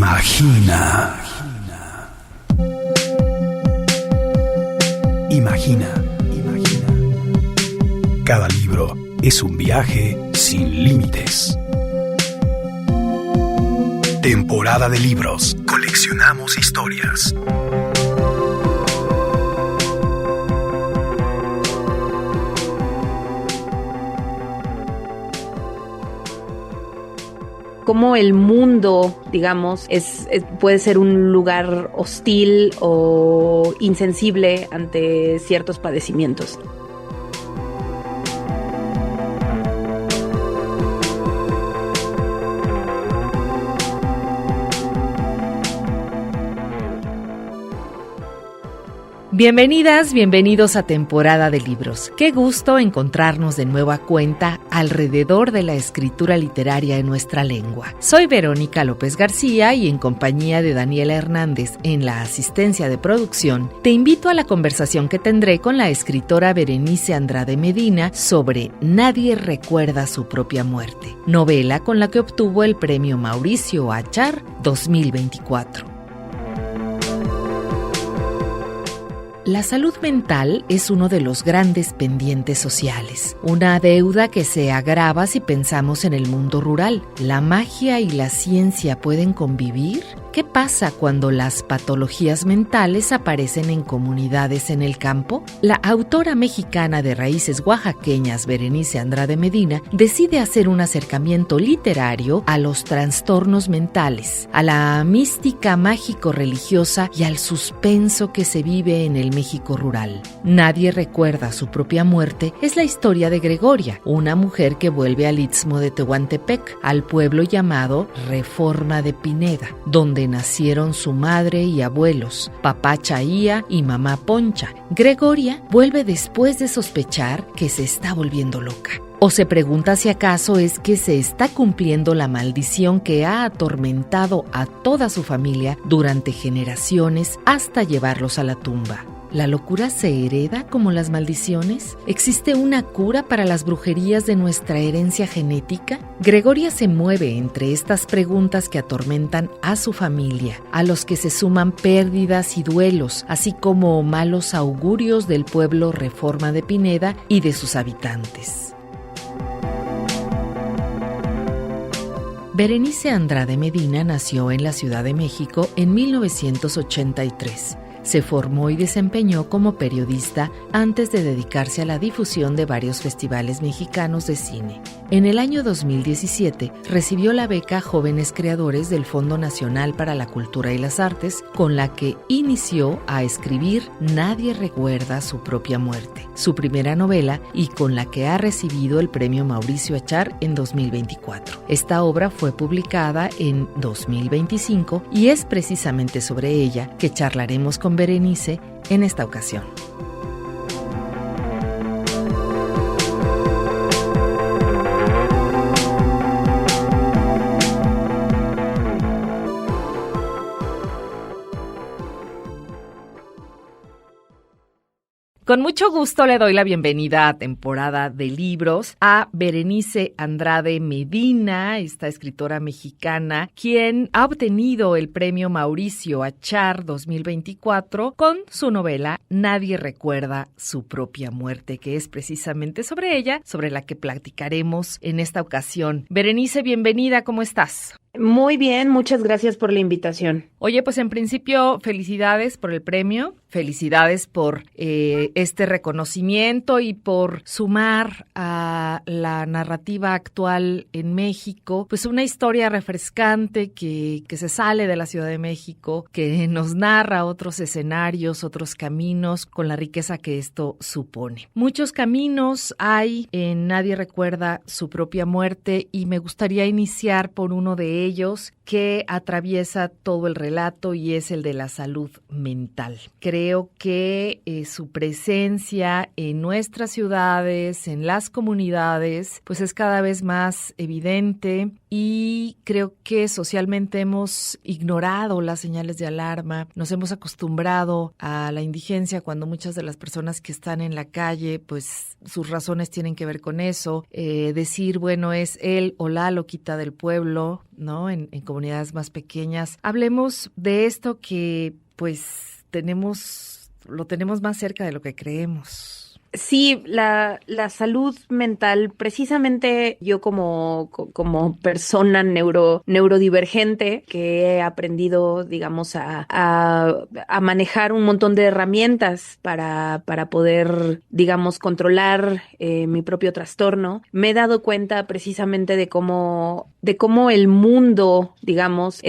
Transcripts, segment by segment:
Imagina. Imagina. Cada libro es un viaje sin límites. Temporada de libros. Coleccionamos historias. Cómo el mundo, digamos, puede ser un lugar hostil o insensible ante ciertos padecimientos. Bienvenidas, bienvenidos a Temporada de Libros. Qué gusto encontrarnos de nueva cuenta alrededor de la escritura literaria en nuestra lengua. Soy Verónica López García y en compañía de Daniela Hernández en la asistencia de producción, te invito a la conversación que tendré con la escritora Berenice Andrade Medina sobre Nadie recuerda su propia muerte, novela con la que obtuvo el premio Mauricio Achar 2024. La salud mental es uno de los grandes pendientes sociales, una deuda que se agrava si pensamos en el mundo rural. ¿La magia y la ciencia pueden convivir? ¿Qué pasa cuando las patologías mentales aparecen en comunidades en el campo? La autora mexicana de raíces oaxaqueñas, Berenice Andrade Medina, decide hacer un acercamiento literario a los trastornos mentales, a la mística mágico-religiosa y al suspenso que se vive en el México rural. Nadie recuerda su propia muerte es la historia de Gregoria, una mujer que vuelve al Istmo de Tehuantepec, al pueblo llamado Reforma de Pineda, donde nacieron su madre y abuelos, papá Chaía y mamá Poncha. Gregoria vuelve después de sospechar que se está volviendo loca. O se pregunta si acaso es que se está cumpliendo la maldición que ha atormentado a toda su familia durante generaciones hasta llevarlos a la tumba. ¿La locura se hereda como las maldiciones? ¿Existe una cura para las brujerías de nuestra herencia genética? Gregoria se mueve entre estas preguntas que atormentan a su familia, a los que se suman pérdidas y duelos, así como malos augurios del pueblo Reforma de Pineda y de sus habitantes. Berenice Andrade Medina nació en la Ciudad de México en 1983. Se formó y desempeñó como periodista antes de dedicarse a la difusión de varios festivales mexicanos de cine. En el año 2017 recibió la beca Jóvenes Creadores del Fondo Nacional para la Cultura y las Artes, con la que inició a escribir Nadie recuerda su propia muerte, su primera novela, y con la que ha recibido el premio Mauricio Achar en 2024. Esta obra fue publicada en 2025 y es precisamente sobre ella que charlaremos con Berenice en esta ocasión. Con mucho gusto le doy la bienvenida a Temporada de Libros a Berenice Andrade Medina, esta escritora mexicana, quien ha obtenido el premio Mauricio Achar 2024 con su novela Nadie recuerda su propia muerte, que es precisamente sobre ella, sobre la que platicaremos en esta ocasión. Berenice, bienvenida, ¿cómo estás? Muy bien, muchas gracias por la invitación. Oye, pues en principio, felicidades por el premio, felicidades por este reconocimiento y por sumar a la narrativa actual en México, pues una historia refrescante que se sale de la Ciudad de México, que nos narra otros escenarios, otros caminos, con la riqueza que esto supone. Muchos caminos hay en Nadie recuerda su propia muerte y me gustaría iniciar por uno de ellos que atraviesa todo el relato y es el de la salud mental. Creo que su presencia presencia en nuestras ciudades, en las comunidades, pues es cada vez más evidente y creo que socialmente hemos ignorado las señales de alarma, nos hemos acostumbrado a la indigencia cuando muchas de las personas que están en la calle, pues sus razones tienen que ver con eso, decir, bueno, es él o la loquita del pueblo, ¿no? En comunidades más pequeñas. Hablemos de esto que pues lo tenemos más cerca de lo que creemos. Sí, la salud mental, precisamente yo como persona neurodivergente que he aprendido, digamos, a manejar un montón de herramientas para poder, digamos, controlar mi propio trastorno, me he dado cuenta precisamente de cómo el mundo, digamos,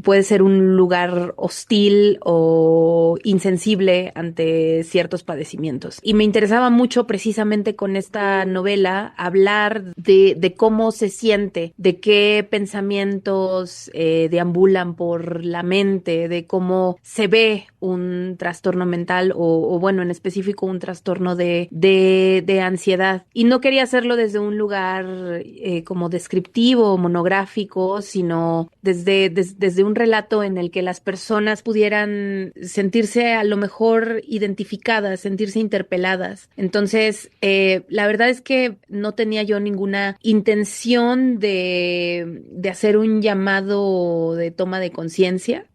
puede ser un lugar hostil o insensible ante ciertos padecimientos. Y me interesaba mucho precisamente con esta novela hablar de cómo se siente, de qué pensamientos deambulan por la mente, de cómo se ve un trastorno mental o bueno, en específico un trastorno de ansiedad. Y no quería hacerlo desde un lugar como descriptivo, monográfico, sino desde un relato en el que las personas pudieran sentirse a lo mejor identificadas, sentirse interpeladas. Entonces, la verdad es que no tenía yo ninguna intención de hacer un llamado de toma de conciencia.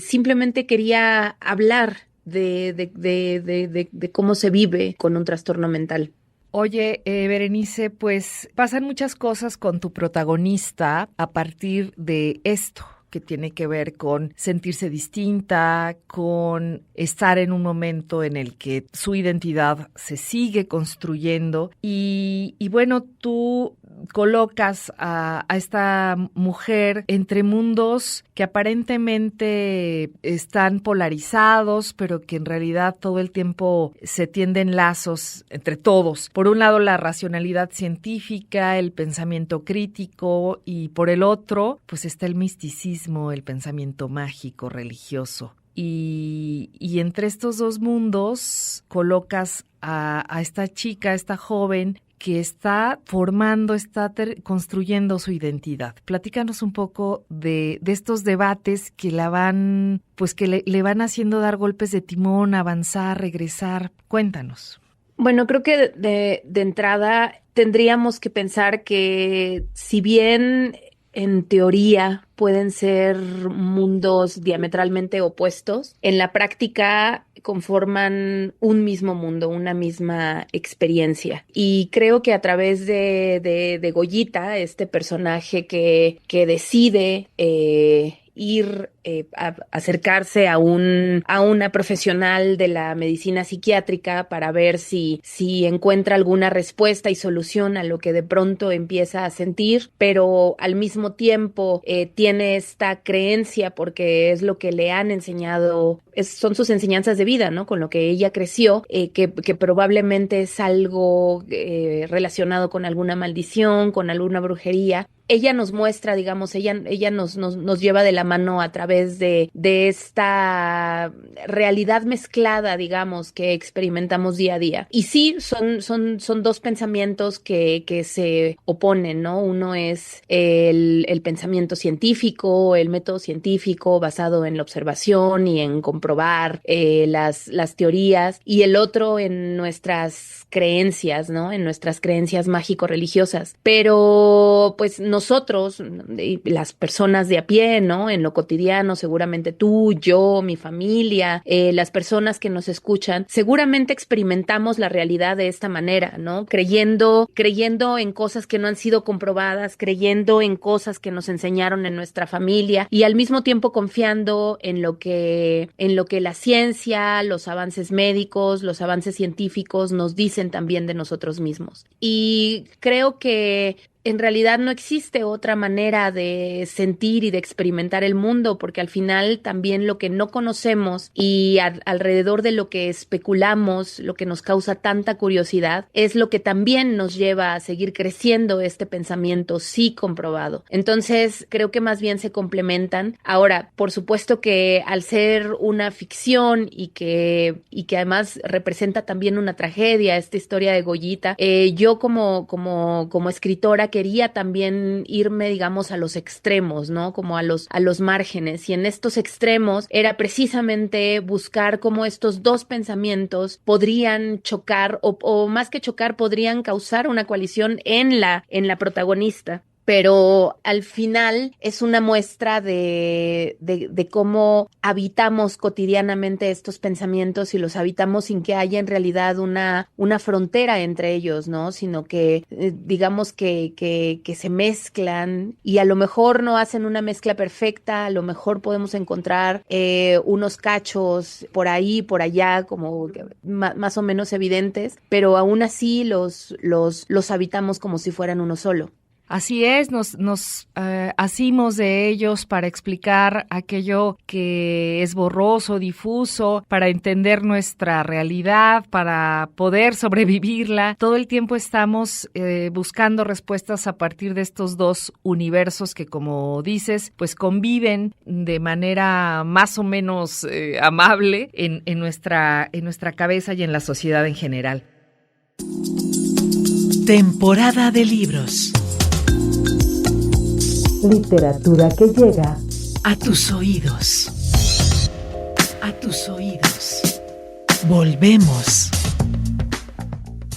Simplemente quería hablar de cómo se vive con un trastorno mental. Oye, Berenice, pues pasan muchas cosas con tu protagonista a partir de esto, que tiene que ver con sentirse distinta, con estar en un momento en el que su identidad se sigue construyendo y bueno, tú colocas a esta mujer entre mundos que aparentemente están polarizados, pero que en realidad todo el tiempo se tienden lazos entre todos. Por un lado, la racionalidad científica, el pensamiento crítico, y por el otro, pues está el misticismo, el pensamiento mágico, religioso. Y entre estos dos mundos colocas a esta chica, a esta joven, que está formando, construyendo su identidad. Platícanos un poco de estos debates que la van, pues que le van haciendo dar golpes de timón, avanzar, regresar. Cuéntanos. Bueno, creo que de entrada tendríamos que pensar que si bien en teoría pueden ser mundos diametralmente opuestos, en la práctica conforman un mismo mundo, una misma experiencia. Y creo que a través de Goyita, este personaje que decide ir a acercarse a una profesional de la medicina psiquiátrica para ver si encuentra alguna respuesta y solución a lo que de pronto empieza a sentir, pero al mismo tiempo tiene esta creencia porque es lo que le han enseñado, son sus enseñanzas de vida, ¿no? Con lo que ella creció, que probablemente es algo relacionado con alguna maldición, con alguna brujería. Ella nos muestra, digamos, ella nos lleva de la mano a través de esta realidad mezclada, digamos, que experimentamos día a día. Y sí, son dos pensamientos que se oponen, ¿no? Uno es el pensamiento científico, el método científico basado en la observación y en comprobar las teorías, y el otro en nuestras creencias, ¿no? En nuestras creencias mágico-religiosas. Pero, pues, nosotros, las personas de a pie, ¿no? En lo cotidiano, seguramente tú, yo, mi familia, las personas que nos escuchan, seguramente experimentamos la realidad de esta manera, ¿no? Creyendo en cosas que no han sido comprobadas, creyendo en cosas que nos enseñaron en nuestra familia y al mismo tiempo confiando en lo que la ciencia, los avances médicos, los avances científicos nos dicen también de nosotros mismos. Y creo que en realidad no existe otra manera de sentir y de experimentar el mundo, porque al final también lo que no conocemos y alrededor de lo que especulamos, lo que nos causa tanta curiosidad, es lo que también nos lleva a seguir creciendo este pensamiento sí comprobado. Entonces, creo que más bien se complementan. Ahora, por supuesto que al ser una ficción y que además representa también una tragedia, esta historia de Goyita, yo como escritora quería también irme, digamos, a los extremos, ¿no? Como a los márgenes. Y en estos extremos era precisamente buscar cómo estos dos pensamientos podrían chocar o más que chocar, podrían causar una coalición en la protagonista. Pero al final es una muestra de cómo habitamos cotidianamente estos pensamientos y los habitamos sin que haya en realidad una frontera entre ellos, ¿no? Sino que digamos que se mezclan y a lo mejor no hacen una mezcla perfecta, a lo mejor podemos encontrar unos cachos por ahí, por allá, como más o menos evidentes, pero aún así los habitamos como si fueran uno solo. Así es, nos asimos de ellos para explicar aquello que es borroso, difuso, para entender nuestra realidad, para poder sobrevivirla. Todo el tiempo estamos buscando respuestas a partir de estos dos universos que, como dices, pues conviven de manera más o menos amable en nuestra cabeza y en la sociedad en general. Temporada de libros. Literatura que llega A tus oídos. A tus oídos. Volvemos.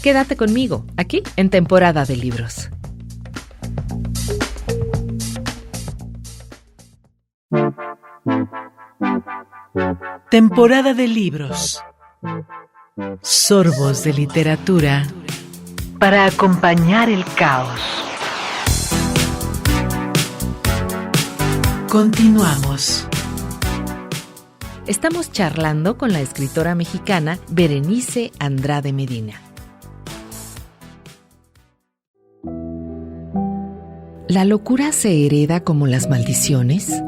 Quédate conmigo, aquí en Temporada de Libros. Temporada de libros. Sorbos de literatura para acompañar el caos. Continuamos. Estamos charlando con la escritora mexicana Berenice Andrade Medina. ¿La locura se hereda como las maldiciones?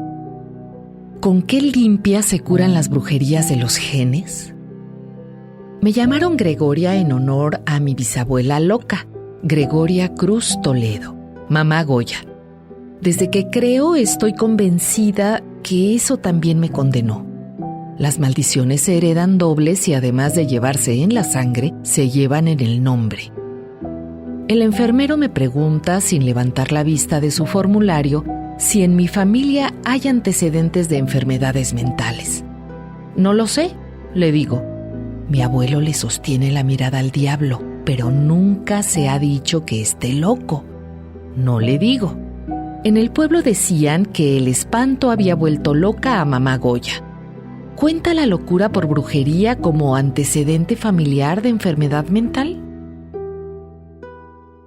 ¿Con qué limpia se curan las brujerías de los genes? Me llamaron Gregoria en honor a mi bisabuela loca, Gregoria Cruz Toledo, mamá Goya. Desde que creo estoy convencida que eso también me condenó. Las maldiciones se heredan dobles y además de llevarse en la sangre, se llevan en el nombre. El enfermero me pregunta, sin levantar la vista de su formulario, si en mi familia hay antecedentes de enfermedades mentales. No lo sé, le digo. Mi abuelo le sostiene la mirada al diablo, pero nunca se ha dicho que esté loco. No le digo. En el pueblo decían que el espanto había vuelto loca a mamá Goya. ¿Cuenta la locura por brujería como antecedente familiar de enfermedad mental?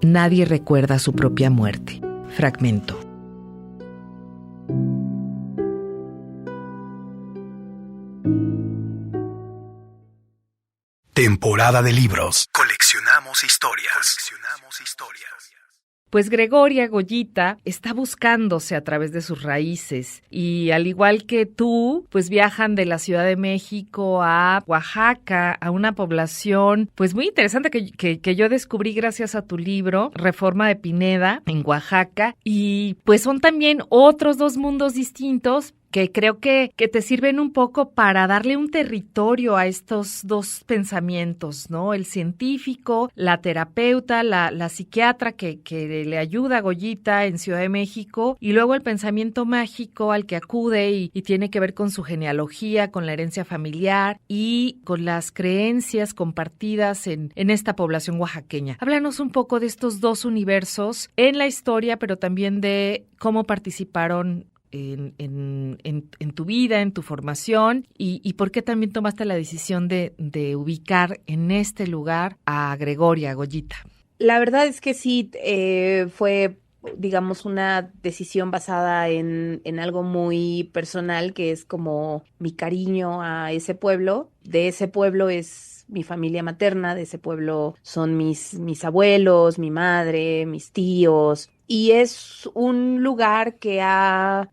Nadie recuerda su propia muerte. Fragmento. Temporada de libros. Coleccionamos historias. Pues Gregoria Goyita está buscándose a través de sus raíces y al igual que tú, pues viajan de la Ciudad de México a Oaxaca, a una población pues muy interesante que yo descubrí gracias a tu libro, Reforma de Pineda, en Oaxaca, y pues son también otros dos mundos distintos que creo que te sirven un poco para darle un territorio a estos dos pensamientos, ¿no? El científico, la terapeuta, la psiquiatra que le ayuda a Goyita en Ciudad de México, y luego el pensamiento mágico al que acude y tiene que ver con su genealogía, con la herencia familiar y con las creencias compartidas en esta población oaxaqueña. Háblanos un poco de estos dos universos en la historia, pero también de cómo participaron en tu vida, en tu formación, y por qué también tomaste la decisión de ubicar en este lugar a Gregoria Goyita. La verdad es que sí, fue, digamos, una decisión basada en algo muy personal, que es como mi cariño a ese pueblo. De ese pueblo es mi familia materna, de ese pueblo son mis abuelos, mi madre, mis tíos. es un lugar que ha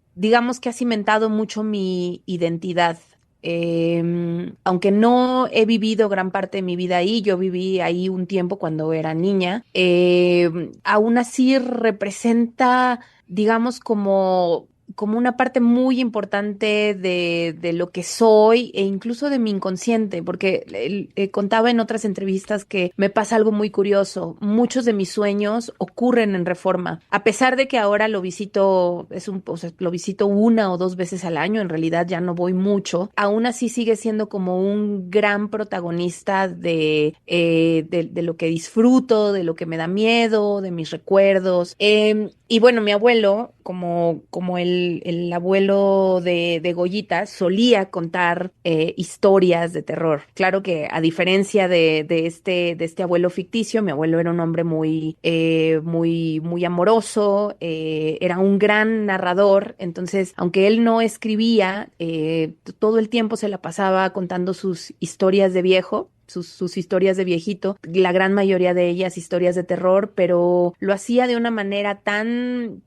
cimentado mucho mi identidad. Aunque no he vivido gran parte de mi vida ahí, yo viví ahí un tiempo cuando era niña, aún así representa, digamos, como una parte muy importante de lo que soy e incluso de mi inconsciente, porque contaba en otras entrevistas que me pasa algo muy curioso. Muchos de mis sueños ocurren en Reforma, a pesar de que ahora lo visito, lo visito 1 o 2 veces al año, en realidad ya no voy mucho, aún así sigue siendo como un gran protagonista de lo que disfruto, de lo que me da miedo, de mis recuerdos. Y bueno, mi abuelo, como el abuelo de Goyita, solía contar historias de terror. Claro que a diferencia de este abuelo ficticio, mi abuelo era un hombre muy amoroso, era un gran narrador. Entonces, aunque él no escribía, todo el tiempo se la pasaba contando sus historias de viejo. Sus historias de viejito, la gran mayoría de ellas historias de terror, pero lo hacía de una manera tan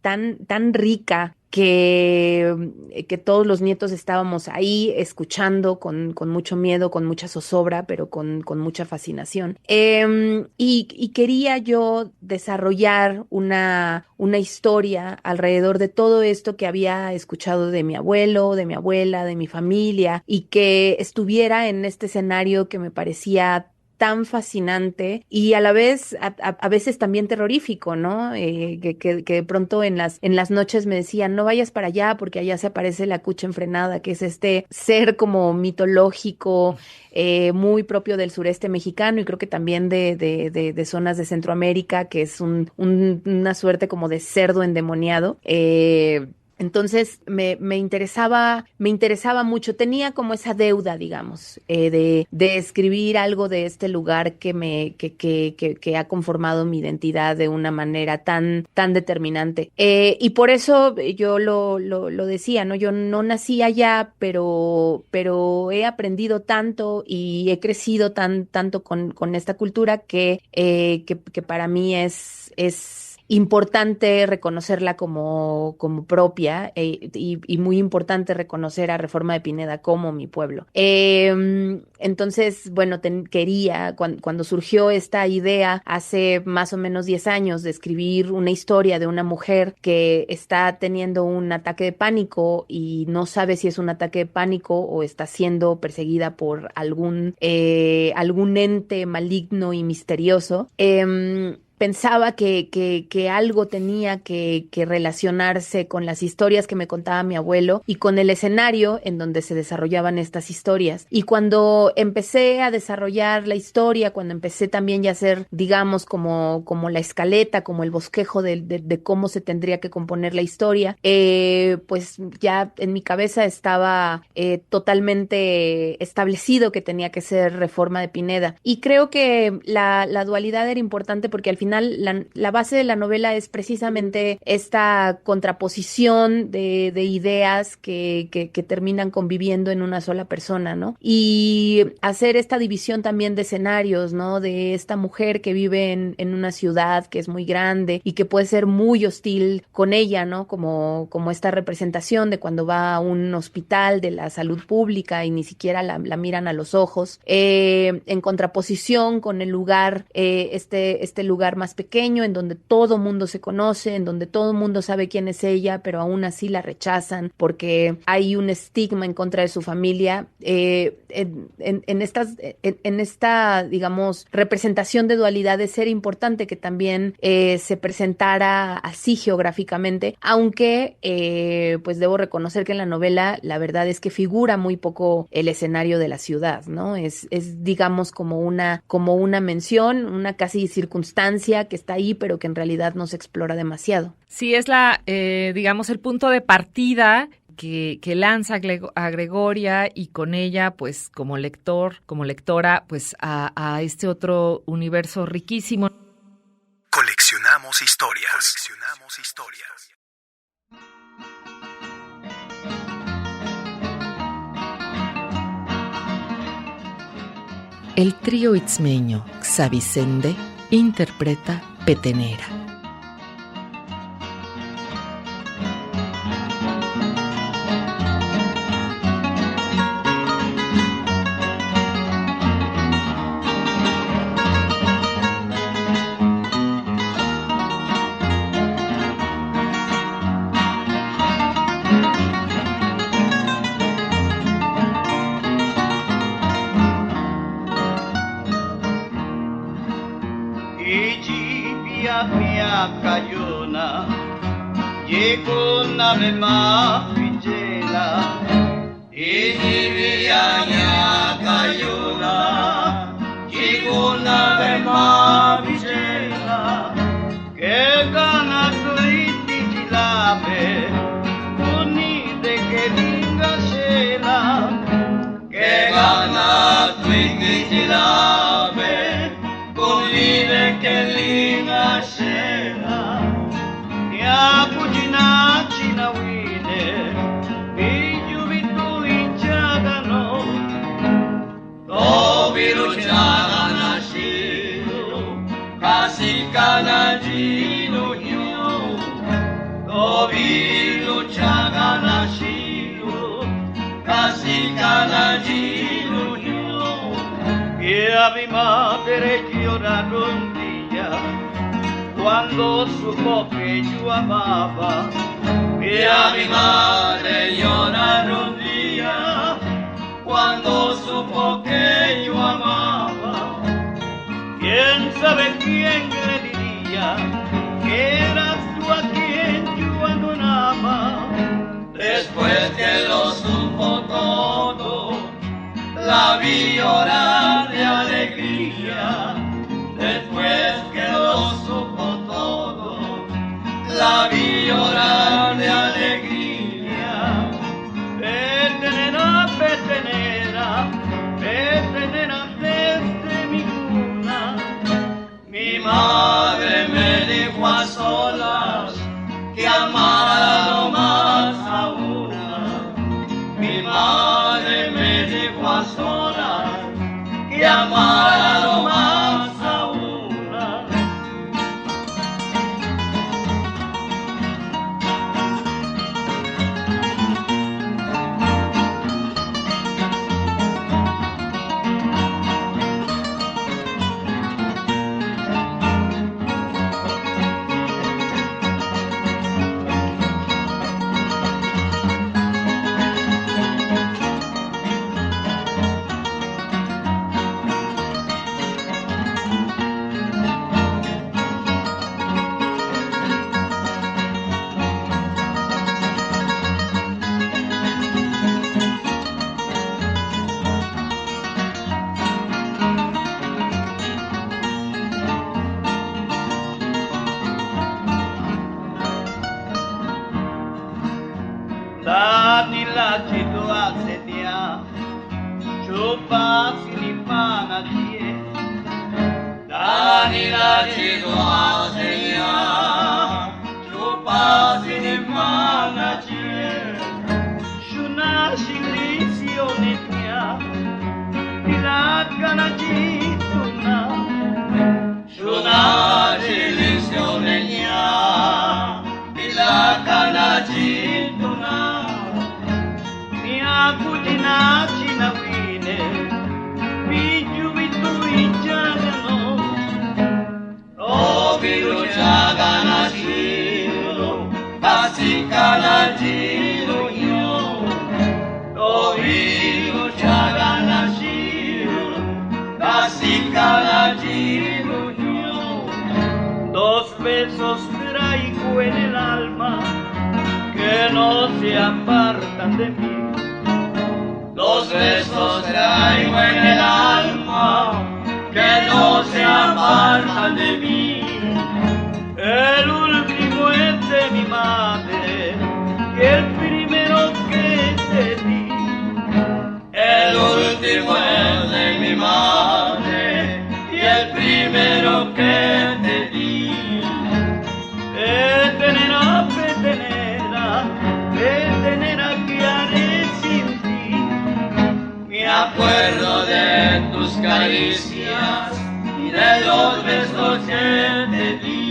rica que todos los nietos estábamos ahí escuchando con mucho miedo, con mucha zozobra, pero con mucha fascinación. Y quería yo desarrollar una historia alrededor de todo esto que había escuchado de mi abuelo, de mi abuela, de mi familia, y que estuviera en este escenario que me parecía tan fascinante y a la vez, a veces también terrorífico, ¿no? Que de pronto en las noches me decían, no vayas para allá porque allá se aparece la cucha enfrenada, que es este ser como mitológico, muy propio del sureste mexicano y creo que también de zonas de Centroamérica, que es una suerte como de cerdo endemoniado. Entonces me interesaba mucho, tenía como esa deuda, digamos, de escribir algo de este lugar que ha conformado mi identidad de una manera tan determinante. Y por eso yo lo decía, ¿no? Yo no nací allá, pero he aprendido tanto y he crecido tanto con esta cultura que para mí es importante reconocerla como propia y muy importante reconocer a Reforma de Pineda como mi pueblo. Entonces, bueno, quería, cuando surgió esta idea hace más o menos 10 años de escribir una historia de una mujer que está teniendo un ataque de pánico y no sabe si es un ataque de pánico o está siendo perseguida por algún ente maligno y misterioso, pensaba que algo tenía que relacionarse con las historias que me contaba mi abuelo y con el escenario en donde se desarrollaban estas historias. Y cuando empecé a desarrollar la historia, cuando empecé también ya a hacer, digamos, como la escaleta, como el bosquejo de cómo se tendría que componer la historia, pues ya en mi cabeza estaba totalmente establecido que tenía que ser Reforma de Pineda. Y creo que la dualidad era importante porque al final la base de la novela es precisamente esta contraposición de ideas que terminan conviviendo en una sola persona, ¿no? Y hacer esta división también de escenarios, ¿no? De esta mujer que vive en una ciudad que es muy grande y que puede ser muy hostil con ella, ¿no? Como esta representación de cuando va a un hospital de la salud pública y ni siquiera la miran a los ojos, en contraposición con el lugar, este lugar más pequeño en donde todo mundo se conoce, en donde todo mundo sabe quién es ella, pero aún así la rechazan porque hay un estigma en contra de su familia. En esta, digamos, representación de dualidades era importante que también se presentara así geográficamente, aunque pues debo reconocer que en la novela la verdad es que figura muy poco el escenario de la ciudad, ¿no? Es digamos como una mención, una casi circunstancia que está ahí, pero que en realidad no se explora demasiado. Sí, es digamos, el punto de partida que lanza a Gregoria y con ella, pues, como lectora, pues, a este otro universo riquísimo. Coleccionamos historias. El trío itzmeño Xavicende interpreta Petenera. kayuna Yikuna bema pichela Inibiyanya kayuna Yikuna bema pichela Que gana suiti chilabe Kuni de que linga shela Que gana suiti chilabe Kuni de que linga shela Ya kujina china wine Biju bitu inchagano Tobiru chagana shiru Kasikana jino nyo Tobiru chagana shiru Kasikana jino nyo Que a mi madre lloraron un día Cuando supo que yo amaba Vi a mi madre llorar un día Cuando supo que yo amaba ¿Quién sabe quién le diría Que eras tú a quien yo adoraba Después que lo supo todo La vi llorar de alegría Después que lo supo todo, la vi llorar de alegría. Petenera, petenera, petenera desde mi cuna. Mi madre me dijo a solas que amara no más a una. Mi madre me dijo a solas que amara no más a una. Dani la chito asetia, chupa silipana tie. Dani la chito asetia, chupa silipana tie. Shuna shilisio netia, dilakana jituna. Shuna shilisio netia, dilakana jituna. Kujina china wine Biju bitu inchagano Tobiru chagana shiro Kasikana jiro yo Tobiru chagana shiro Kasikana jiro yo 2 besos traigo en el alma Que no se apartan de mí 2 besos traigo en el alma que no se apartan de mí. El último es de mi madre y el primero que te di. El último es de mi madre y el primero que te di. Petenera, petenera, petenera, ¿qué haré sin ti? Me acuerdo de tus caricias y de los besos que te di.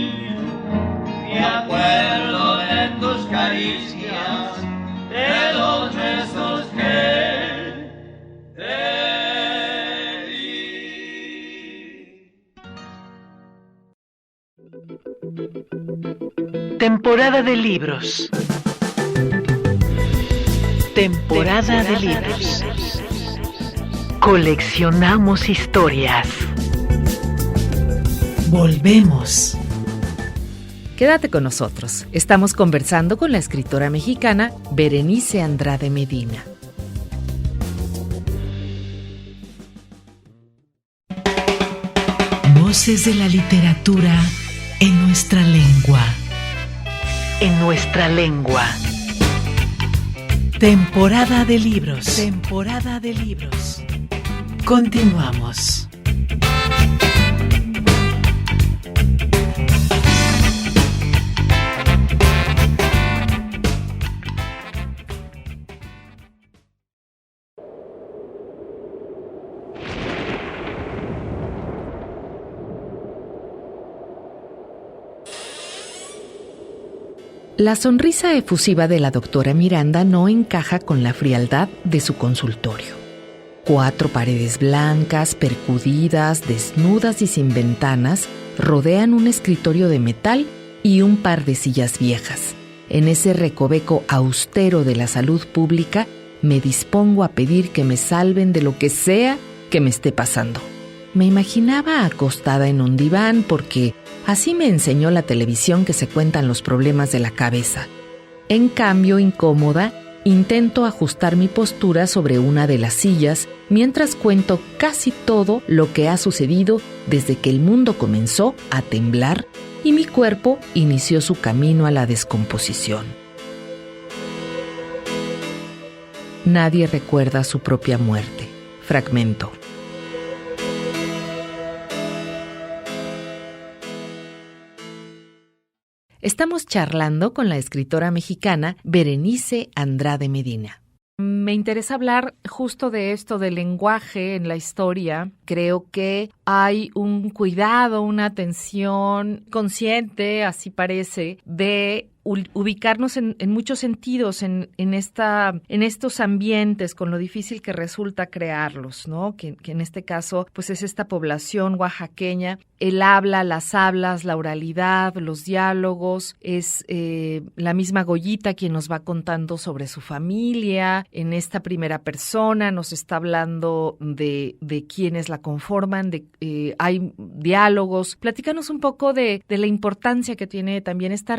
Me acuerdo de tus caricias, de los besos que te di. Temporada de libros. Temporada de libros. Coleccionamos historias. Volvemos. Quédate con nosotros. Estamos conversando con la escritora mexicana Berenice Andrade Medina. Voces de la literatura en nuestra lengua. En nuestra lengua. Temporada de libros. Temporada de libros. Continuamos. La sonrisa efusiva de la doctora Miranda no encaja con la frialdad de su consultorio. 4 paredes blancas, percudidas, desnudas y sin ventanas rodean un escritorio de metal y un par de sillas viejas. En ese recoveco austero de la salud pública, me dispongo a pedir que me salven de lo que sea que me esté pasando. Me imaginaba acostada en un diván porque así me enseñó la televisión que se cuentan los problemas de la cabeza. En cambio, incómoda, intento ajustar mi postura sobre una de las sillas mientras cuento casi todo lo que ha sucedido desde que el mundo comenzó a temblar y mi cuerpo inició su camino a la descomposición. Nadie recuerda su propia muerte. Fragmento. Estamos charlando con la escritora mexicana Berenice Andrade Medina. Me interesa hablar justo de esto del lenguaje en la historia. Creo que hay un cuidado, una atención consciente, así parece, de ubicarnos en muchos sentidos en estos ambientes, con lo difícil que resulta crearlos, ¿no? Que en este caso pues es esta población oaxaqueña. El habla, las hablas, la oralidad, los diálogos, es la misma Goyita quien nos va contando sobre su familia. En esta primera persona nos está hablando de quienes la conforman, hay diálogos. Platícanos un poco de la importancia que tiene también esta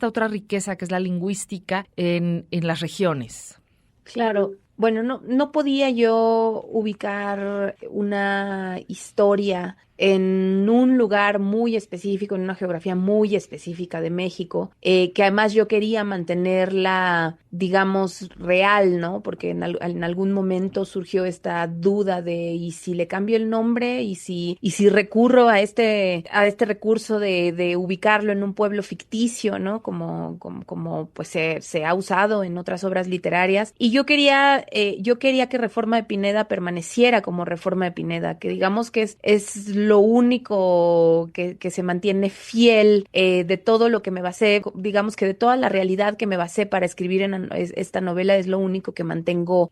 otra riqueza que es la lingüística en las regiones. Claro. Bueno, no podía yo ubicar una historia en un lugar muy específico, en una geografía muy específica de México, que además yo quería mantenerla, digamos, real, ¿no? Porque en algún momento surgió esta duda de ¿y si le cambio el nombre? ¿Y si recurro a este recurso de ubicarlo en un pueblo ficticio, ¿no? Como pues se ha usado en otras obras literarias. Y yo quería que Reforma de Pineda permaneciera como Reforma de Pineda, que digamos que es lo único que se mantiene fiel de todo lo que me basé, digamos que de toda la realidad que me basé para escribir en esta novela, es lo único que mantengo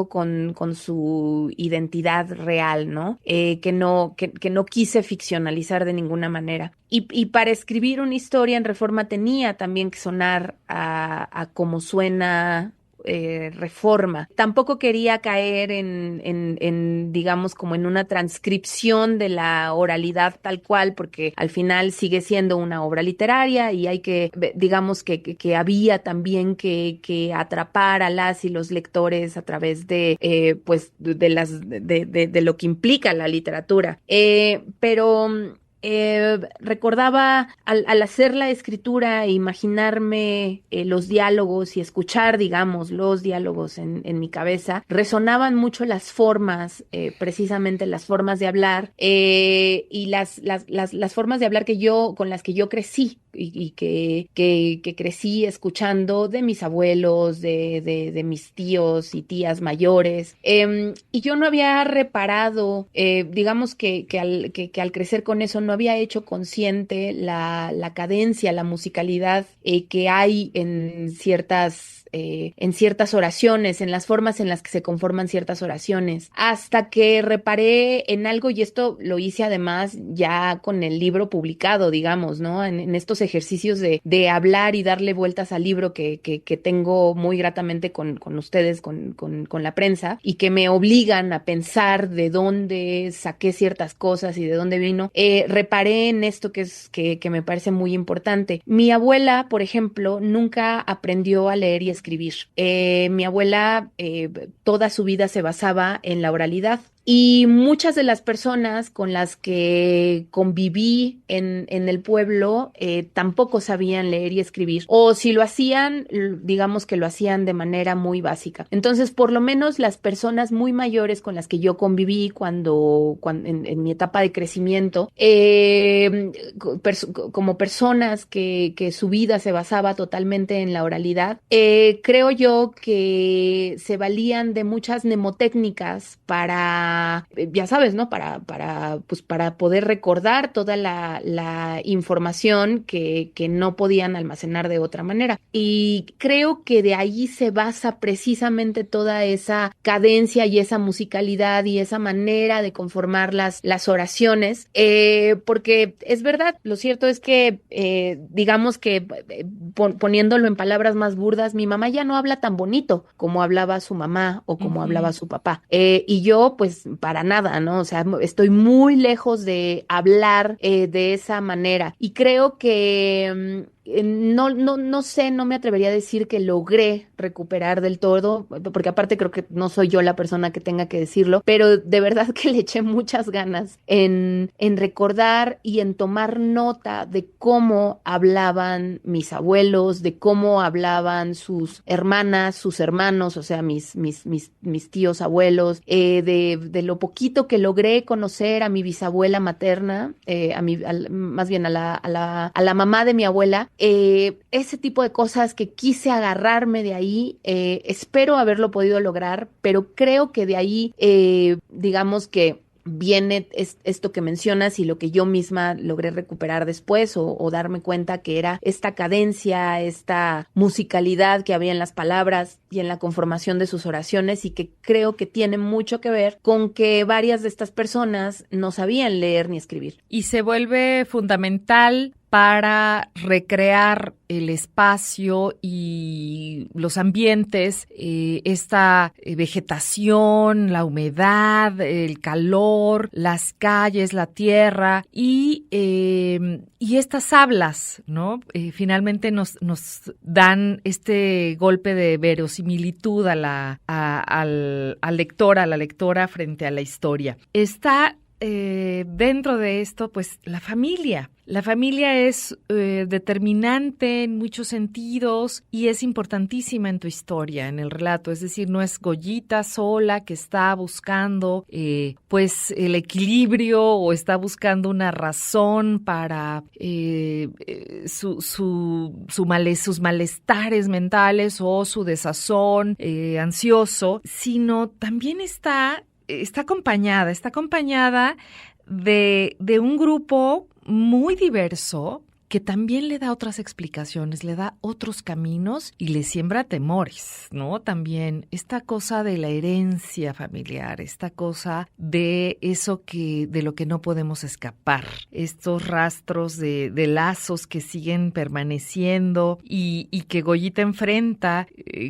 con su identidad real, ¿no? Que no quise ficcionalizar de ninguna manera. Y para escribir una historia en Reforma tenía también que sonar a cómo suena Reforma. Tampoco quería caer en digamos como en una transcripción de la oralidad tal cual, porque al final sigue siendo una obra literaria y hay que, digamos que había también que atrapar a las y los lectores a través de pues de lo que implica la literatura. Pero recordaba al hacer la escritura e imaginarme los diálogos y escuchar, digamos, los diálogos en mi cabeza, resonaban mucho las formas, precisamente las formas de hablar y las formas de hablar con las que yo crecí y que crecí escuchando de mis abuelos, de mis tíos y tías mayores. Y yo no había reparado, digamos que al crecer con eso no había hecho consciente la cadencia, la musicalidad que hay en ciertas en ciertas oraciones, en las formas en las que se conforman ciertas oraciones, hasta que reparé en algo, y esto lo hice además ya con el libro publicado, digamos, ¿no? En estos ejercicios de hablar y darle vueltas al libro que tengo muy gratamente con ustedes, con la prensa, y que me obligan a pensar de dónde saqué ciertas cosas y de dónde vino. Reparé en esto que me parece muy importante. Mi abuela, por ejemplo, nunca aprendió a leer y escribir. Mi abuela toda su vida se basaba en la oralidad. Y muchas de las personas con las que conviví en el pueblo tampoco sabían leer y escribir, o si lo hacían, digamos que lo hacían de manera muy básica. Entonces, por lo menos las personas muy mayores con las que yo conviví cuando en mi etapa de crecimiento, como personas que su vida se basaba totalmente en la oralidad, creo yo que se valían de muchas mnemotécnicas para, ya sabes, ¿no? Para poder recordar toda la información que no podían almacenar de otra manera. Y creo que de ahí se basa precisamente toda esa cadencia y esa musicalidad y esa manera de conformar las oraciones, porque es verdad, lo cierto es que, digamos que poniéndolo en palabras más burdas, mi mamá ya no habla tan bonito como hablaba su mamá o como hablaba su papá. Y yo, pues, para nada, ¿no? O sea, estoy muy lejos de hablar de esa manera. Y creo que no sé, no me atrevería a decir que logré recuperar del todo, porque aparte creo que no soy yo la persona que tenga que decirlo, pero de verdad que le eché muchas ganas en recordar y en tomar nota de cómo hablaban mis abuelos, de cómo hablaban sus hermanas, sus hermanos, o sea, mis tíos abuelos, de lo poquito que logré conocer a mi bisabuela materna, más bien a la mamá de mi abuela. Ese tipo de cosas que quise agarrarme de ahí, espero haberlo podido lograr, pero creo que de ahí, digamos que viene esto que mencionas y lo que yo misma logré recuperar después o darme cuenta que era esta cadencia, esta musicalidad que había en las palabras y en la conformación de sus oraciones, y que creo que tiene mucho que ver con que varias de estas personas no sabían leer ni escribir. Y se vuelve fundamental para recrear el espacio y los ambientes, esta vegetación, la humedad, el calor, las calles, la tierra y estas hablas, ¿no? Finalmente nos dan este golpe de verosimilitud al lector, a la lectora frente a la historia. Está dentro de esto, pues, la familia. La familia es determinante en muchos sentidos y es importantísima en tu historia, en el relato. Es decir, no es Goyita sola que está buscando pues el equilibrio o está buscando una razón para sus malestares mentales o su desazón ansioso, sino también está acompañada de un grupo muy diverso que también le da otras explicaciones, le da otros caminos y le siembra temores, ¿no? También esta cosa de la herencia familiar, esta cosa de eso de lo que no podemos escapar, estos rastros de lazos que siguen permaneciendo y que Goyita enfrenta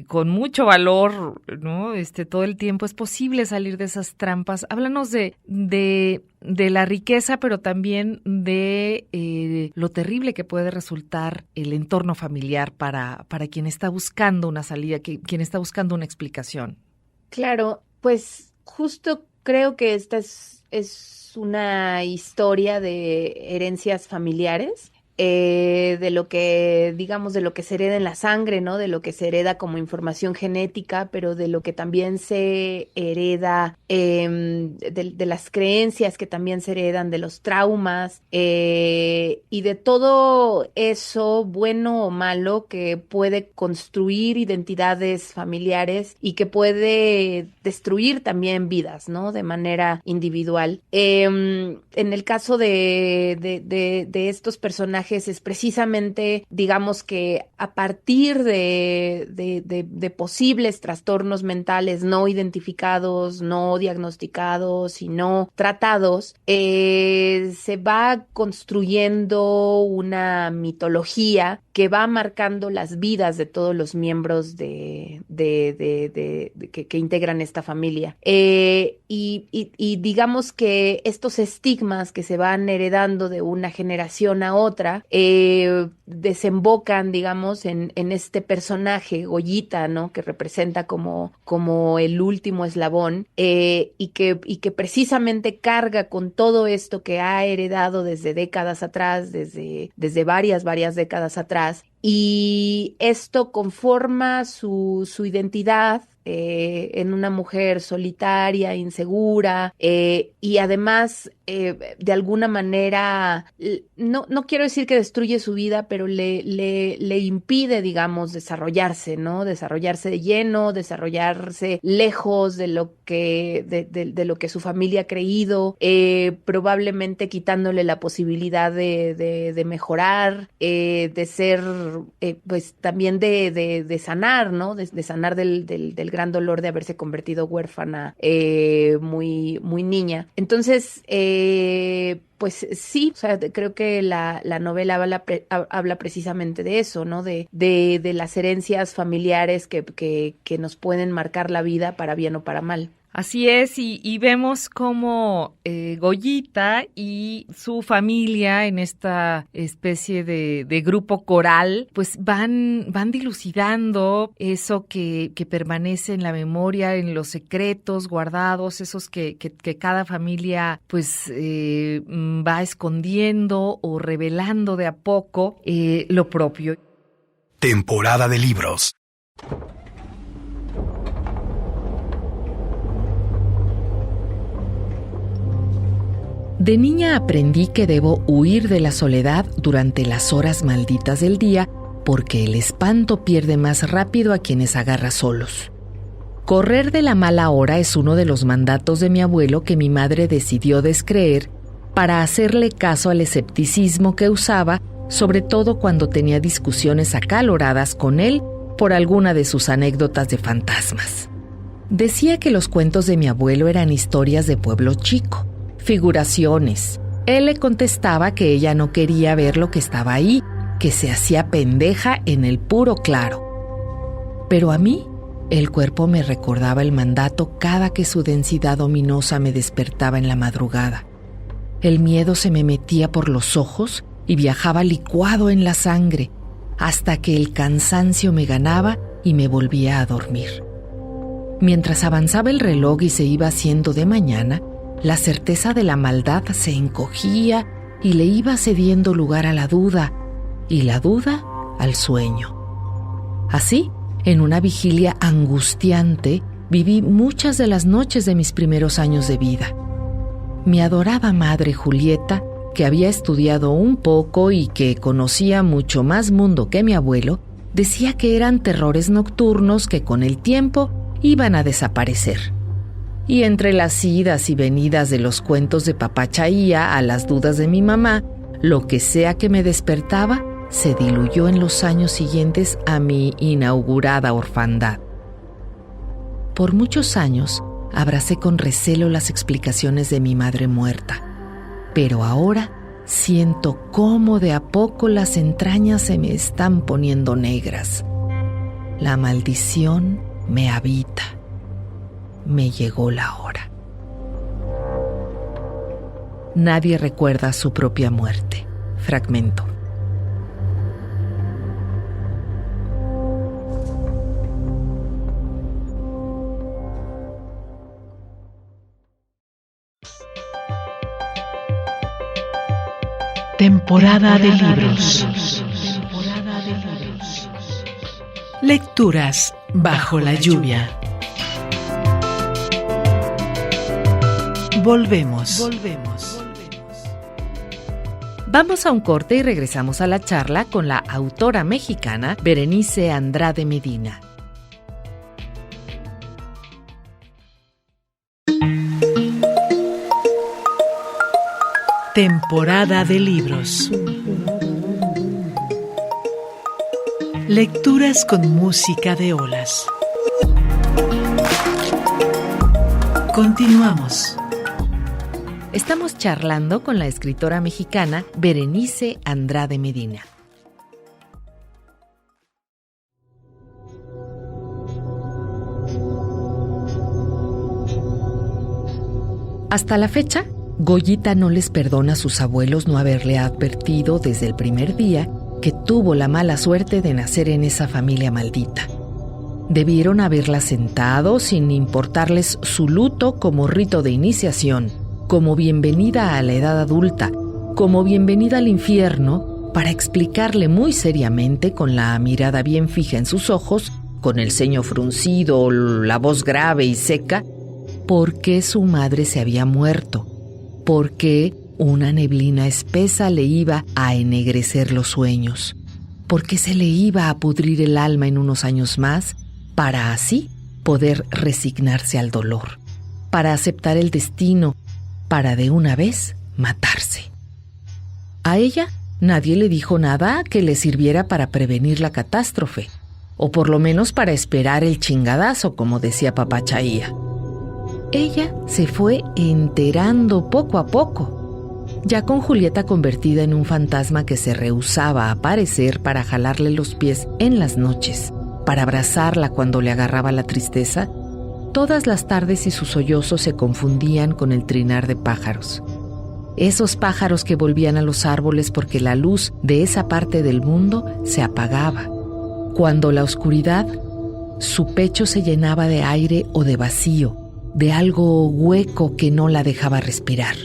con mucho valor, ¿no? Todo el tiempo es posible salir de esas trampas. Háblanos de la riqueza, pero también de lo terrible que puede resultar el entorno familiar para quien está buscando una salida, quien está buscando una explicación. Claro, pues justo creo que esta es una historia de herencias familiares. De lo que, digamos, de lo que se hereda en la sangre, ¿no? De lo que se hereda como información genética, pero de lo que también se hereda, de las creencias que también se heredan, de los traumas, y de todo eso, bueno o malo, que puede construir identidades familiares y que puede destruir también vidas, ¿no? De manera individual. En el caso de estos personajes personajes es precisamente, digamos que a partir de posibles trastornos mentales no identificados, no diagnosticados y no tratados, se va construyendo una mitología que va marcando las vidas de todos los miembros que integran esta familia. Y digamos que estos estigmas que se van heredando de una generación a otra desembocan, digamos, en este personaje, Goyita, ¿no? Que representa como el último eslabón, y que precisamente carga con todo esto que ha heredado desde décadas atrás, desde varias décadas atrás, y esto conforma su identidad en una mujer solitaria, insegura, y además de alguna manera, no quiero decir que destruye su vida, pero le impide, digamos, desarrollarse, ¿no? Desarrollarse de lleno, desarrollarse lejos de lo que su familia ha creído, probablemente quitándole la posibilidad de mejorar, de ser, pues también de sanar, ¿no? De sanar del gran dolor de haberse convertido huérfana muy niña. Entonces, pues sí, o sea, creo que la novela habla precisamente de eso, ¿no? De las herencias familiares que nos pueden marcar la vida para bien o para mal. Así es, y vemos cómo Goyita y su familia en esta especie de grupo coral, pues van dilucidando eso que permanece en la memoria, en los secretos guardados, esos que cada familia pues va escondiendo o revelando de a poco lo propio. Temporada de libros. De niña aprendí que debo huir de la soledad durante las horas malditas del día porque el espanto pierde más rápido a quienes agarra solos. Correr de la mala hora es uno de los mandatos de mi abuelo que mi madre decidió descreer para hacerle caso al escepticismo que usaba, sobre todo cuando tenía discusiones acaloradas con él por alguna de sus anécdotas de fantasmas. Decía que los cuentos de mi abuelo eran historias de pueblo chico, figuraciones. Él le contestaba que ella no quería ver lo que estaba ahí, que se hacía pendeja en el puro claro. Pero a mí, el cuerpo me recordaba el mandato cada que su densidad ominosa me despertaba en la madrugada. El miedo se me metía por los ojos y viajaba licuado en la sangre, hasta que el cansancio me ganaba y me volvía a dormir. Mientras avanzaba el reloj y se iba haciendo de mañana, la certeza de la maldad se encogía y le iba cediendo lugar a la duda, y la duda al sueño. Así, en una vigilia angustiante, viví muchas de las noches de mis primeros años de vida. Mi adorada madre Julieta, que había estudiado un poco y que conocía mucho más mundo que mi abuelo, decía que eran terrores nocturnos que con el tiempo iban a desaparecer. Y entre las idas y venidas de los cuentos de papá Chaía a las dudas de mi mamá, lo que sea que me despertaba se diluyó en los años siguientes a mi inaugurada orfandad. Por muchos años abracé con recelo las explicaciones de mi madre muerta, pero ahora siento cómo de a poco las entrañas se me están poniendo negras. La maldición me habita. Me llegó la hora. Nadie recuerda su propia muerte. Fragmento. Temporada de libros. Lecturas bajo la lluvia. Volvemos. Vamos a un corte y regresamos a la charla con la autora mexicana Berenice Andrade Medina. Temporada de libros. Lecturas con música de olas. Continuamos. Estamos charlando con la escritora mexicana Berenice Andrade Medina. Hasta la fecha, Goyita no les perdona a sus abuelos no haberle advertido desde el primer día que tuvo la mala suerte de nacer en esa familia maldita. Debieron haberla sentado sin importarles su luto como rito de iniciación, como bienvenida a la edad adulta, como bienvenida al infierno, para explicarle muy seriamente, con la mirada bien fija en sus ojos, con el ceño fruncido, la voz grave y seca, por qué su madre se había muerto, por qué una neblina espesa le iba a ennegrecer los sueños, por qué se le iba a pudrir el alma en unos años más, para así poder resignarse al dolor, para aceptar el destino, para de una vez matarse. A ella nadie le dijo nada que le sirviera para prevenir la catástrofe, o por lo menos para esperar el chingadazo, como decía Papá Chaía. Ella se fue enterando poco a poco, ya con Julieta convertida en un fantasma que se rehusaba a aparecer para jalarle los pies en las noches, para abrazarla cuando le agarraba la tristeza. Todas las tardes y sus sollozos se confundían con el trinar de pájaros. Esos pájaros que volvían a los árboles porque la luz de esa parte del mundo se apagaba. Cuando la oscuridad, su pecho se llenaba de aire o de vacío, de algo hueco que no la dejaba respirar.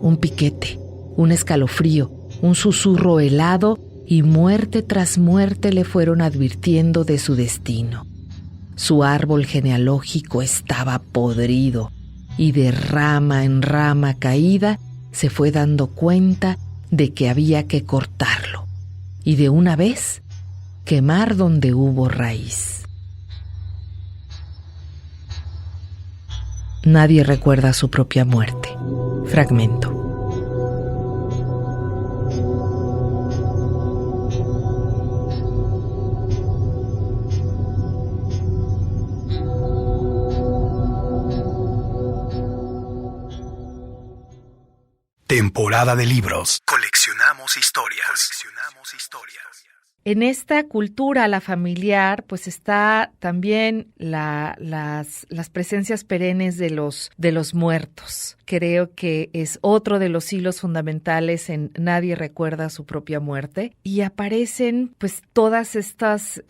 Un piquete, un escalofrío, un susurro helado y muerte tras muerte le fueron advirtiendo de su destino. Su árbol genealógico estaba podrido y de rama en rama caída se fue dando cuenta de que había que cortarlo y de una vez quemar donde hubo raíz. Nadie recuerda su propia muerte. Fragmento. Temporada de libros. Coleccionamos historias. En esta cultura, la familiar, pues está también las presencias perennes de los muertos. Creo que es otro de los hilos fundamentales en Nadie recuerda su propia muerte. Y aparecen pues todas estas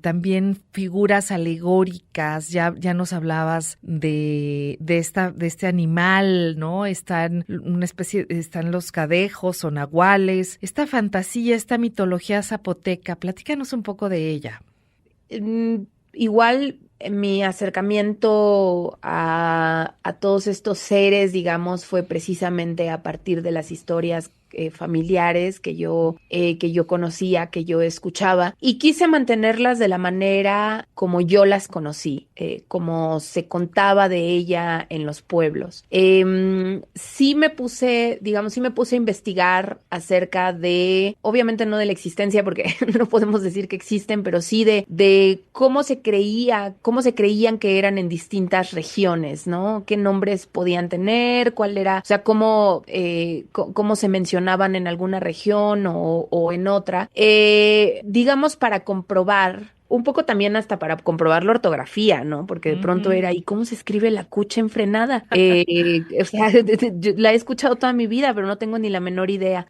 también figuras alegóricas. Ya nos hablabas de este animal, ¿no? Están los cadejos o nahuales, esta fantasía, esta mitología zapoteca. Platícanos un poco de ella. Igual mi acercamiento a todos estos seres, digamos, fue precisamente a partir de las historias familiares que yo conocía, que yo escuchaba, y quise mantenerlas de la manera como yo las conocí, como se contaba de ella en los pueblos. Sí me puse a investigar acerca de, obviamente no de la existencia, porque no podemos decir que existen, pero sí de cómo se creían que eran en distintas regiones, ¿no? Qué nombres podían tener, cuál era, o sea, cómo se mencionaban en alguna región o en otra, digamos, para comprobar, un poco también hasta para comprobar la ortografía, ¿no? Porque de pronto era, ¿y cómo se escribe la cucha enfrenada? O sea, yo la he escuchado toda mi vida, pero no tengo ni la menor idea.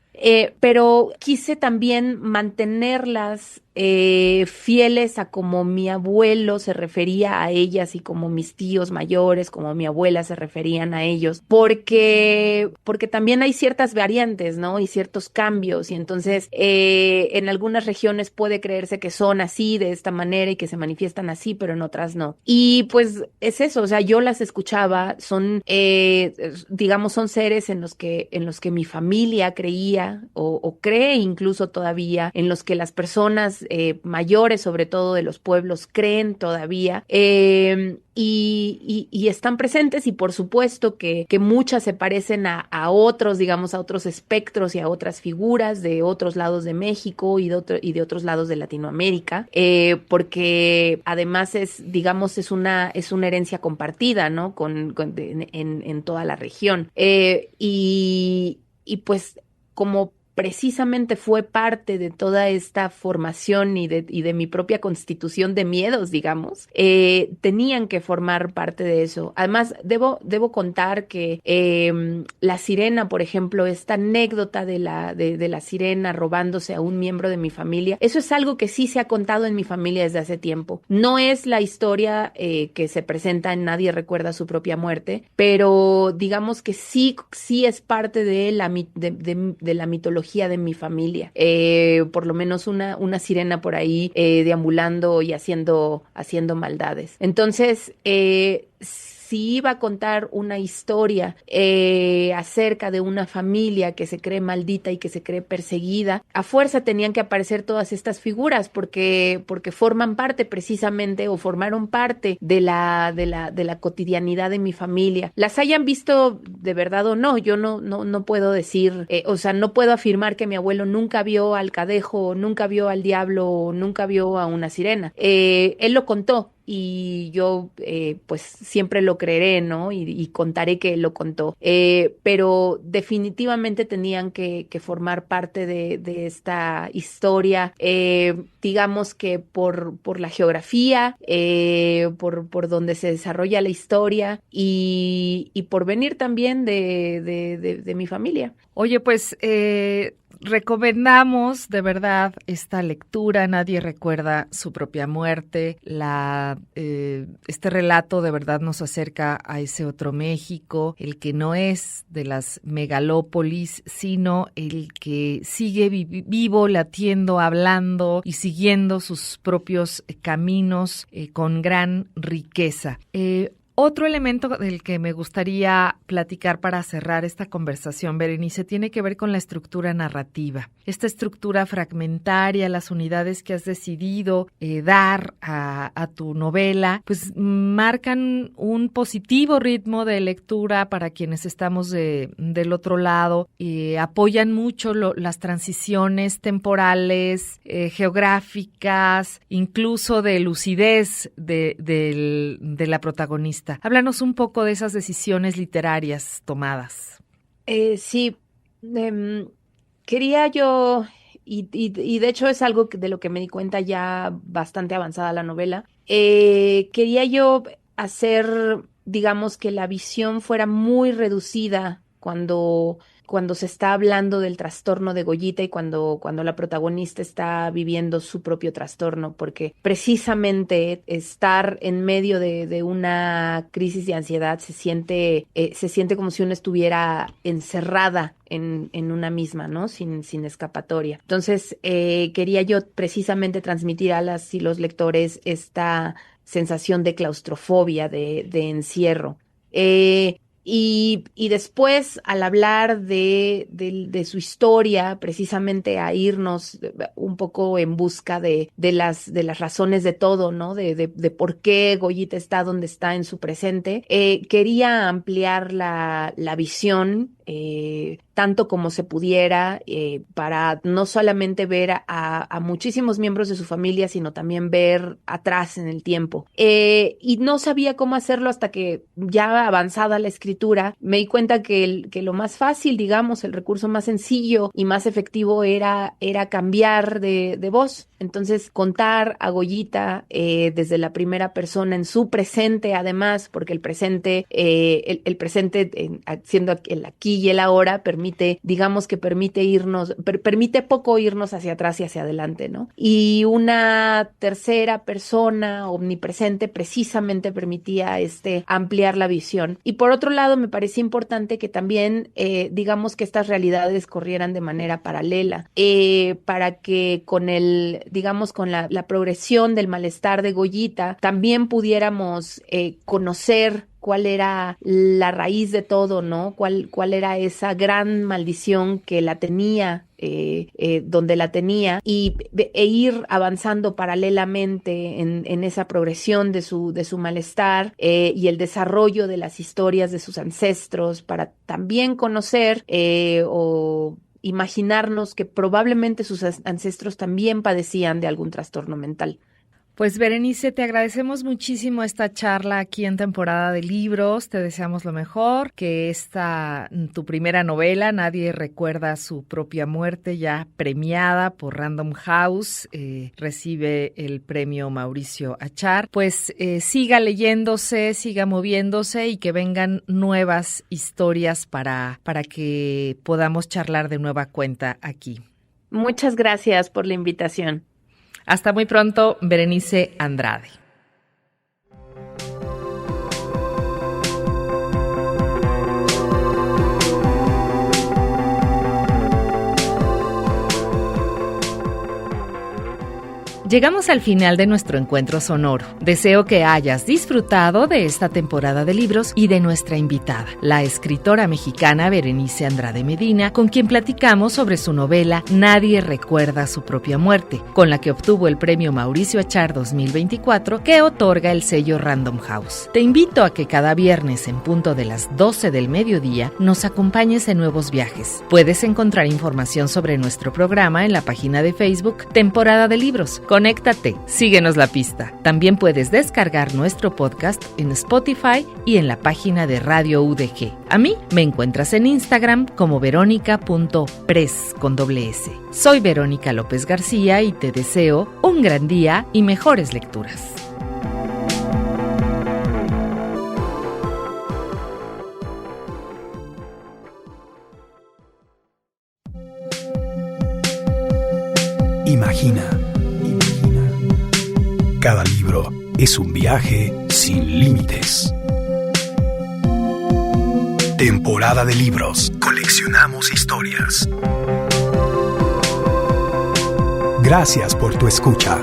Pero quise también mantenerlas fieles a como mi abuelo se refería a ellas y como mis tíos mayores, como mi abuela se referían a ellos, porque también hay ciertas variantes, ¿no? Y ciertos cambios, y entonces en algunas regiones puede creerse que son así, de esta manera, y que se manifiestan así, pero en otras no. Y pues es eso, o sea, yo las escuchaba, son seres en los que mi familia creía o cree incluso todavía, en los que las personas personas mayores, sobre todo de los pueblos, creen todavía. Y están presentes, y por supuesto que muchas se parecen a otros, digamos, a otros espectros y a otras figuras de otros lados de México y de otros lados de Latinoamérica, porque además es una herencia compartida, ¿no? En toda la región. Y pues como precisamente fue parte de toda esta formación y de mi propia constitución de miedos, digamos, tenían que formar parte de eso. Además, debo contar que la sirena, por ejemplo, esta anécdota de la sirena robándose a un miembro de mi familia, eso es algo que sí se ha contado en mi familia desde hace tiempo. No es la historia que se presenta en Nadie recuerda su propia muerte, pero digamos que sí es parte de la mitología de mi familia. Por lo menos una sirena por ahí deambulando y haciendo maldades. Entonces, si iba a contar una historia acerca de una familia que se cree maldita y que se cree perseguida, a fuerza tenían que aparecer todas estas figuras porque forman parte precisamente, o formaron parte de la cotidianidad de mi familia. Las hayan visto de verdad o no, yo no puedo decir, o sea, no puedo afirmar que mi abuelo nunca vio al cadejo, nunca vio al diablo, nunca vio a una sirena. Él lo contó. Y yo pues siempre lo creeré, ¿no? Y contaré que él lo contó. Pero definitivamente tenían que formar parte de esta historia, digamos que por la geografía, por donde se desarrolla la historia y por venir también de mi familia. Oye, pues recomendamos de verdad esta lectura, Nadie recuerda su propia muerte. Este relato de verdad nos acerca a ese otro México, el que no es de las megalópolis, sino el que sigue vivo, latiendo, hablando y siguiendo sus propios caminos con gran riqueza. Otro elemento del que me gustaría platicar para cerrar esta conversación, Berenice, tiene que ver con la estructura narrativa. Esta estructura fragmentaria, las unidades que has decidido dar a tu novela, pues marcan un positivo ritmo de lectura para quienes estamos del otro lado. Apoyan mucho las transiciones temporales, geográficas, incluso de lucidez de la protagonista. Háblanos un poco de esas decisiones literarias tomadas. Sí, quería yo, y de hecho es algo de lo que me di cuenta ya bastante avanzada la novela, quería yo hacer, digamos, que la visión fuera muy reducida cuando se está hablando del trastorno de Goyita y cuando la protagonista está viviendo su propio trastorno, porque precisamente estar en medio de una crisis de ansiedad se siente como si uno estuviera encerrada en una misma, ¿no? Sin escapatoria. Entonces, quería yo precisamente transmitir a las y los lectores esta sensación de claustrofobia, de encierro. Y después, al hablar de su historia, precisamente a irnos un poco en busca de las razones de todo, ¿no? De por qué Goyita está donde está en su presente, quería ampliar la visión tanto como se pudiera, para no solamente ver a muchísimos miembros de su familia, sino también ver atrás en el tiempo. Y no sabía cómo hacerlo hasta que ya avanzada la escritura, me di cuenta que lo más fácil, digamos, el recurso más sencillo y más efectivo era cambiar de voz. Entonces, contar a Goyita desde la primera persona en su presente, además, porque el presente, siendo el aquí y el ahora, permite poco irnos hacia atrás y hacia adelante, ¿no? Y una tercera persona omnipresente precisamente permitía ampliar la visión. Y por otro lado, me parecía importante que también, digamos, que estas realidades corrieran de manera paralela, para que con la progresión del malestar de Goyita también pudiéramos conocer cuál era la raíz de todo, ¿no? Cuál era esa gran maldición que la tenía, donde la tenía, e ir avanzando paralelamente en esa progresión de su malestar, y el desarrollo de las historias de sus ancestros para también conocer o imaginarnos que probablemente sus ancestros también padecían de algún trastorno mental. Pues Berenice, te agradecemos muchísimo esta charla aquí en Temporada de Libros. Te deseamos lo mejor, que tu primera novela, Nadie recuerda su propia muerte, ya premiada por Random House, recibe el premio Mauricio Achar. Pues siga leyéndose, siga moviéndose y que vengan nuevas historias para que podamos charlar de nueva cuenta aquí. Muchas gracias por la invitación. Hasta muy pronto, Berenice Andrade. Llegamos al final de nuestro encuentro sonoro. Deseo que hayas disfrutado de esta temporada de libros y de nuestra invitada, la escritora mexicana Berenice Andrade Medina, con quien platicamos sobre su novela Nadie recuerda su propia muerte, con la que obtuvo el premio Mauricio Achar 2024 que otorga el sello Random House. Te invito a que cada viernes en punto de las 12 del mediodía nos acompañes en nuevos viajes. Puedes encontrar información sobre nuestro programa en la página de Facebook Temporada de Libros. Conéctate, síguenos la pista. También puedes descargar nuestro podcast en Spotify y en la página de Radio UDG. A mí me encuentras en Instagram como veronica.press con doble S. Soy Verónica López García y te deseo un gran día y mejores lecturas. Imagina. Cada libro es un viaje sin límites. Temporada de libros. Coleccionamos historias. Gracias por tu escucha.